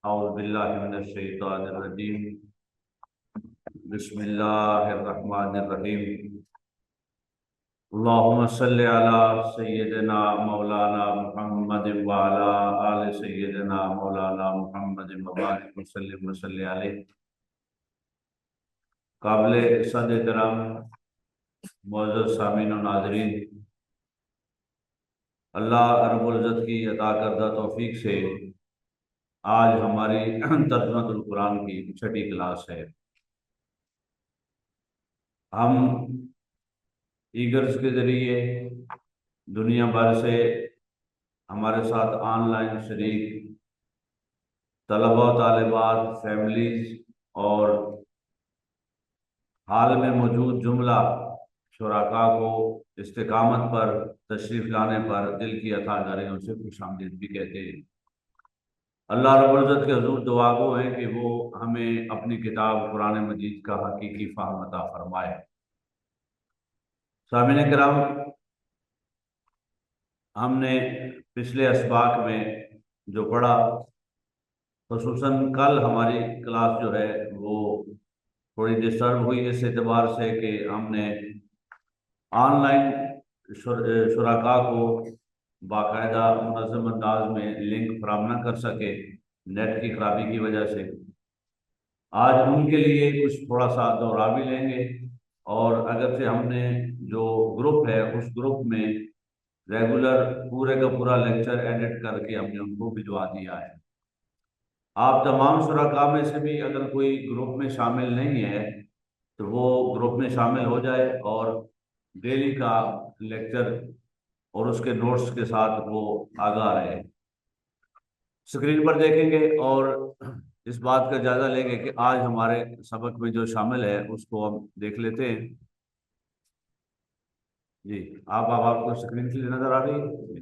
اعوذ باللہ من الشیطان الرجیم بسم اللہ الرحمن الرحیم اللہم صلی علی سیدنا مولانا محمد وعلی آل سیدنا مولانا محمد مبارک وسلم وصلی علیہ۔ قابل صد احترام معزز سامعین و ناظرین، اللہ رب العزت کی عطا کردہ توفیق سے آج ہماری ترجمۃ القرآن کی چھٹی کلاس ہے۔ ہم ایگرز کے ذریعے دنیا بھر سے ہمارے ساتھ آن لائن شریک طلبہ و طالبات، فیملیز اور حال میں موجود جملہ شرکاء کو استقامت پر تشریف لانے پر دل کی عطا داریوں سے خوش آمدید بھی کہتے ہیں۔ اللہ رب العزت کے حضور دعا گو ہیں کہ وہ ہمیں اپنی کتاب قرآن مجید کا حقیقی فہم عطا فرمائے۔ سامعین کرام، ہم نے پچھلے اسباق میں جو پڑھا، خصوصاً کل ہماری کلاس جو ہے وہ تھوڑی ڈسٹرب ہوئی اس اعتبار سے کہ ہم نے آن لائن شرکاء کو باقاعدہ منظم انداز میں لنک فراہم نہ کر سکے نیٹ کی خرابی کی وجہ سے۔ آج ان کے لیے کچھ تھوڑا سا دوہرا بھی لیں گے، اور اگرچہ ہم نے جو گروپ ہے اس گروپ میں ریگولر پورے کا پورا لیکچر ایڈٹ کر کے ہم نے ان کو بھجوا دیا ہے۔ آپ تمام شرکاء میں سے بھی اگر کوئی گروپ میں شامل نہیں ہے تو وہ گروپ میں شامل ہو جائے اور ڈیلی کا لیکچر اور اس کے نوٹس کے ساتھ وہ آگاہ رہے۔ اسکرین پر دیکھیں گے اور اس بات کا جائزہ لیں گے کہ آج ہمارے سبق میں جو شامل ہے اس کو ہم دیکھ لیتے ہیں۔ جی، آپ کو اسکرین سے نظر آ رہی ہے؟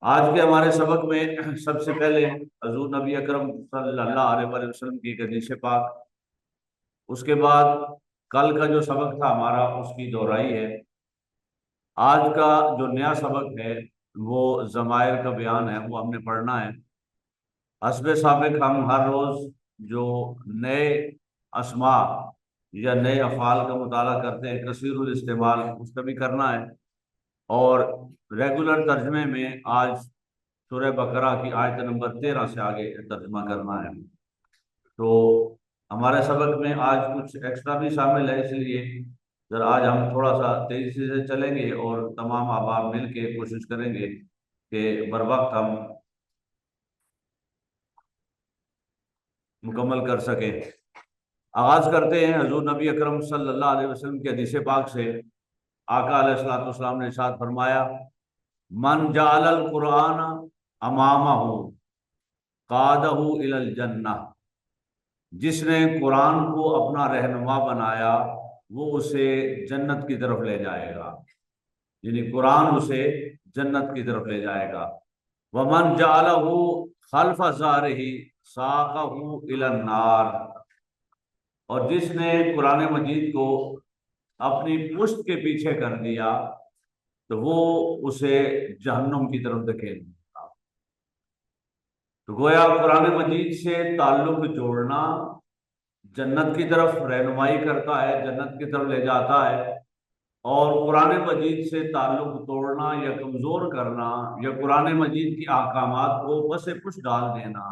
آج کے ہمارے سبق میں سب سے پہلے حضور نبی اکرم صلی اللہ علیہ وآلہ وسلم کی حدیث پاک، اس کے بعد کل کا جو سبق تھا ہمارا اس کی دہرائی ہے۔ آج کا جو نیا سبق ہے وہ ضمائر کا بیان ہے، وہ ہم نے پڑھنا ہے۔ حسب سابق ہم ہر روز جو نئے اسماء یا نئے افعال کا مطالعہ کرتے ہیں، کثیر الاستعمال اس کا بھی کرنا ہے، اور ریگولر ترجمے میں آج سورہ بقرہ کی آیت نمبر 13 سے آگے ترجمہ کرنا ہے۔ تو ہمارے سبق میں آج کچھ ایکسٹرا بھی شامل ہے، اس لیے ذرا آج ہم تھوڑا سا تیزی سے چلیں گے اور تمام احباب مل کے کوشش کریں گے کہ بر وقت ہم مکمل کر سکیں۔ آغاز کرتے ہیں حضور نبی اکرم صلی اللہ علیہ وسلم کے حدیث پاک سے۔ آقا علیہ الصلوۃ والسلام نے ارشاد فرمایا، من جعل القرآن امامہ قادہ الی الجنہ، جس نے قرآن کو اپنا رہنما بنایا وہ اسے جنت کی طرف لے جائے گا، یعنی قرآن اسے جنت کی طرف لے جائے گا۔ ومن جعلہ خلف ظہرہ ساقہ الی النار، اور جس نے قرآن مجید کو اپنی پشت کے پیچھے کر دیا تو وہ اسے جہنم کی طرف دھکیل دیا۔ تو گویا قرآن مجید سے تعلق جوڑنا جنت کی طرف رہنمائی کرتا ہے، جنت کی طرف لے جاتا ہے، اور قرآن مجید سے تعلق توڑنا یا کمزور کرنا یا قرآن مجید کی احکامات کو پس پش ڈال دینا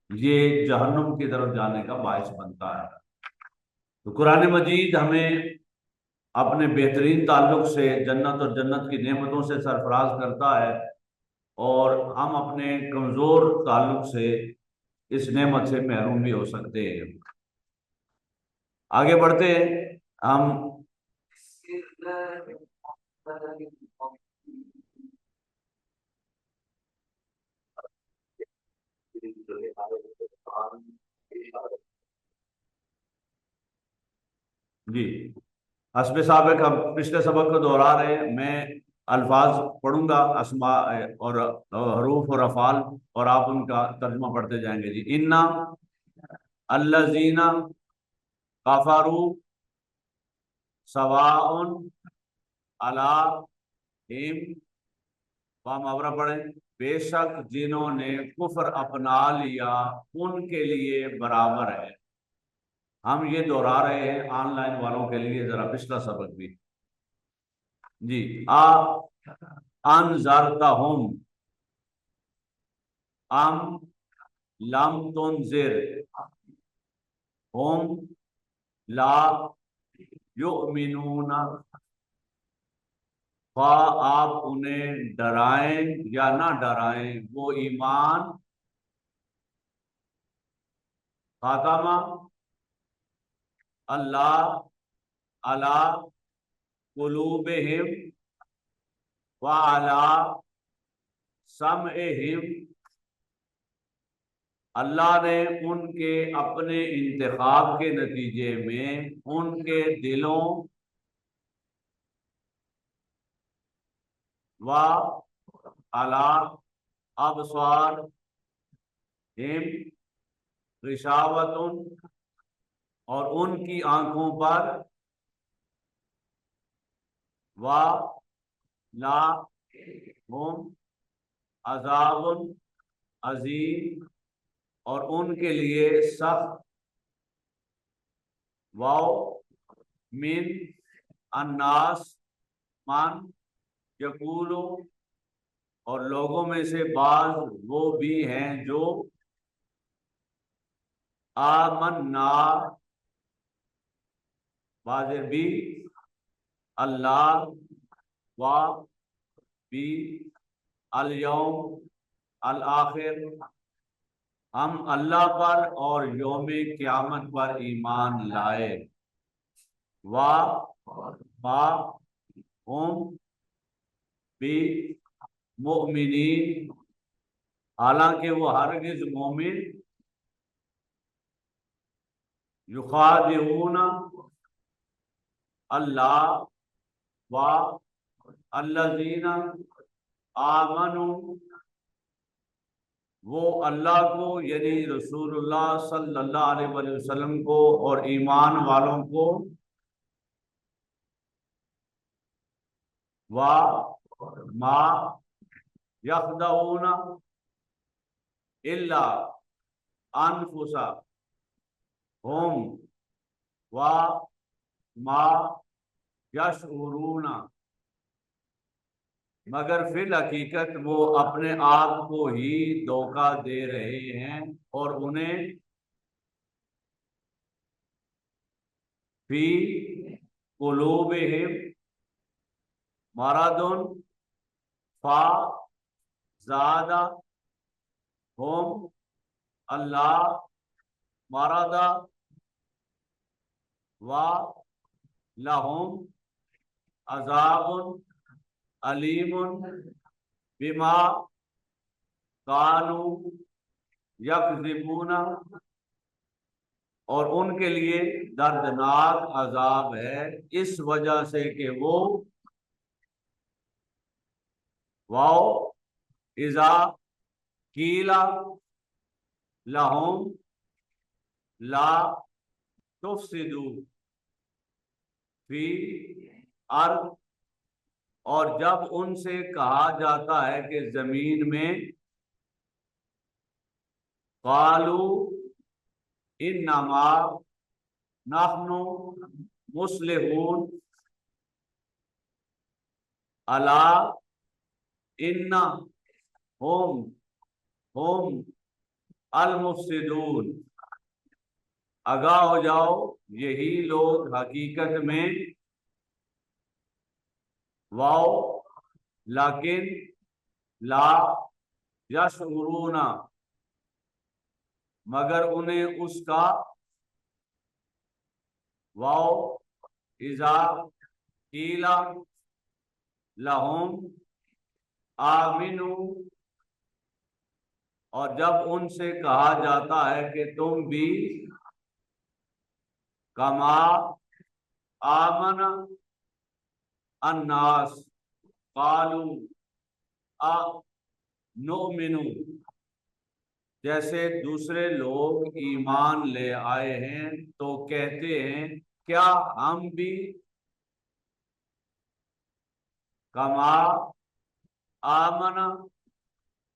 یہ جہنم کی طرف جانے کا باعث بنتا ہے۔ تو قرآن مجید ہمیں اپنے بہترین تعلق سے جنت اور جنت کی نعمتوں سے سرفراز کرتا ہے، اور ہم اپنے کمزور تعلق سے اس نعمت سے محروم بھی ہو سکتے ہیں۔ آگے بڑھتے ہیں ہم جی حسب سابق ہم پچھلے سبق کو دوہرا رہے ہیں۔ میں الفاظ پڑھوں گا، اسماء اور حروف اور افعال، اور آپ ان کا ترجمہ پڑھتے جائیں گے۔ جی، انا الذین کفروا سواء علیہم، وہاں محاورہ پڑھیں، بے شک جنہوں نے کفر اپنا لیا ان کے لیے برابر ہے. ہم یہ دوہرا رہے ہیں آن لائن والوں کے لیے ذرا پچھلا سبق بھی. جی انذرتہم ام لم تنذر ہم لا یؤمنون، خواہ آپ انہیں ڈرائیں یا نہ ڈرائیں وہ ایمان خاتمہ اللہ علی قلوبہم وعلی سمعہم، اللہ نے ان کے اپنے انتخاب کے نتیجے میں ان کے دلوں وعلی ابصارہم غشاوۃ، اور ان کی آنکھوں پر وَلَهُمْ عذاب عظیم، اور ان کے لیے سخت. وَمِنَ النَّاسِ مَنْ یقول، اور لوگوں میں سے بعض وہ بھی ہیں جو آمنا، بعض بھی اللہ و بھی الیوم الآخر، ہم اللہ پر اور یوم قیامت پر ایمان لائے. ما ہم بمؤمنین، حالانکہ وہ ہرگز مومن. یخادعون اللہ والذین آمنوا، وہ اللہ کو یعنی رسول اللہ صلی اللہ علیہ وآلہ وسلم کو اور ایمان والوں کو وما یخدعون الا انفسہم وما یشعرون، مگر فی الحقیقت وہ اپنے آپ کو ہی دھوکہ دے رہے ہیں اور انہیں فی قلوبہم مرض فزادہم اللہ مرضا ولہم عذاب علیم بما کانوا یکذبون، اور ان کے لیے دردناک عذاب ہے اس وجہ سے کہ وہ اذا قیل لہم لا تفسدوا فی الارض، اور جب ان سے کہا جاتا ہے کہ زمین میں قالوا انما نحن مصلحون الا انہم ہم المفسدون، آگاہ ہو جاؤ یہی لوگ حقیقت میں لیکن لا یشعرون، مگر انہیں اس کا اذا قیل لہم آمنوا، اور جب ان سے کہا جاتا ہے کہ تم بھی کما آمن الناس قالوا نؤمن، جیسے دوسرے لوگ ایمان لے آئے ہیں تو کہتے ہیں کیا ہم بھی کما آمن